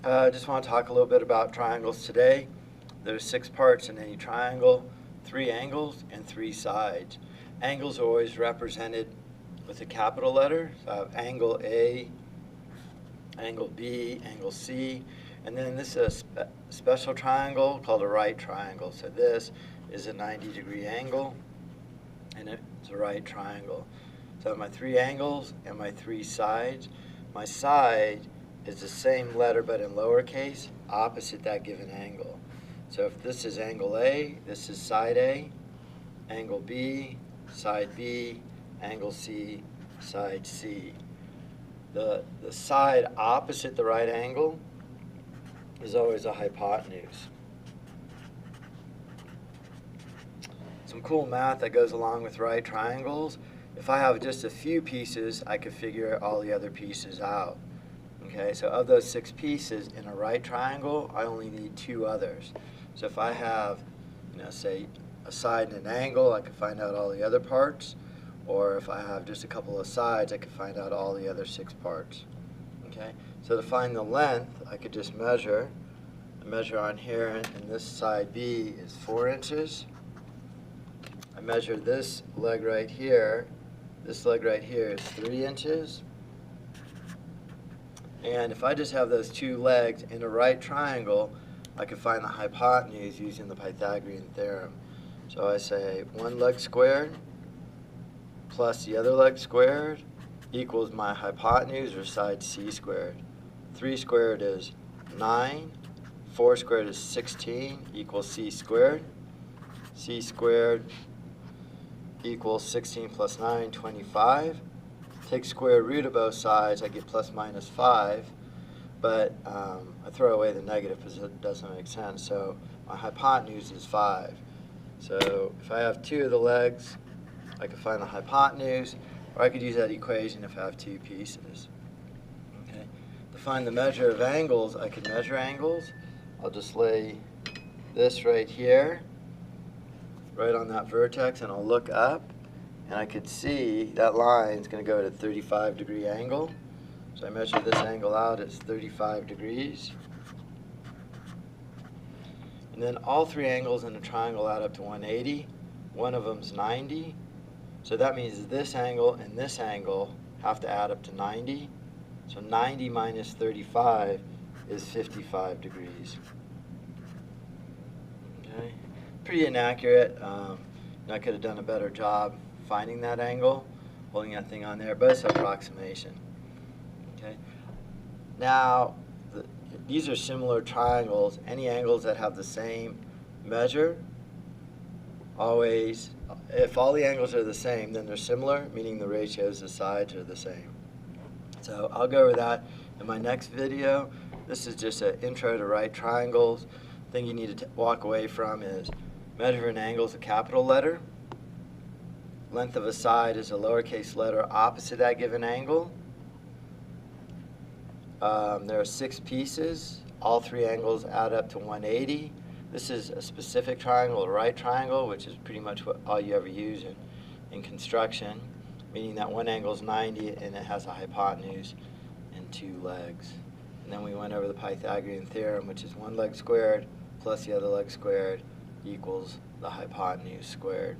I just want to talk a little bit about triangles today. There's 6 parts in any triangle, 3 angles and 3 sides. Angles are always represented with a capital letter. So I have angle A, angle B, angle C, and then this is a special triangle called a right triangle. So this is a 90-degree angle, and it's a right triangle. So I have my 3 angles and my 3 sides. My side is the same letter but in lowercase, opposite that given angle. So if this is angle A, this is side A, angle B, side B, angle C, side C. The side opposite the right angle is always a hypotenuse. Some cool math that goes along with right triangles. If I have just a few pieces, I could figure all the other pieces out. Okay, so of those 6 pieces in a right triangle, I only need 2 others. So if I have, say a side and an angle, I can find out all the other parts. Or if I have just a couple of sides, I can find out all the other 6 parts. Okay, so to find the length, I could just measure. I measure on here, and this side B is 4 inches. I measure this leg right here. This leg right here is 3 inches. And if I just have those 2 legs in a right triangle, I can find the hypotenuse using the Pythagorean theorem. So I say 1 leg squared plus the other leg squared equals my hypotenuse, or side C squared. 3 squared is 9, 4 squared is 16, equals C squared. C squared equals 16 plus 9, 25. Take square root of both sides, I get plus minus 5, but I throw away the negative because it doesn't make sense. So my hypotenuse is 5. So if I have 2 of the legs, I can find the hypotenuse, or I could use that equation if I have 2 pieces. Okay. To find the measure of angles, I can measure angles. I'll just lay this right here, right on that vertex, and I'll look up. And I could see that line is going to go at a 35-degree angle. So I measure this angle out, it's 35 degrees. And then all 3 angles in a triangle add up to 180. One of them's 90. So that means this angle and this angle have to add up to 90. So 90 minus 35 is 55 degrees. Okay. Pretty inaccurate. I could have done a better job finding that angle, holding that thing on there, but it's an approximation. Okay. Now, these are similar triangles. Any angles that have the same measure, always, if all the angles are the same, then they're similar, meaning the ratios of sides are the same. So I'll go over that in my next video. This is just an intro to right triangles. The thing you need to walk away from is measure an angle is a capital letter. Length of a side is a lowercase letter opposite that given angle. There are 6 pieces. All 3 angles add up to 180. This is a specific triangle, a right triangle, which is pretty much all you ever use in construction, meaning that one angle is 90 and it has a hypotenuse and 2 legs. And then we went over the Pythagorean theorem, which is 1 leg squared plus the other leg squared equals the hypotenuse squared.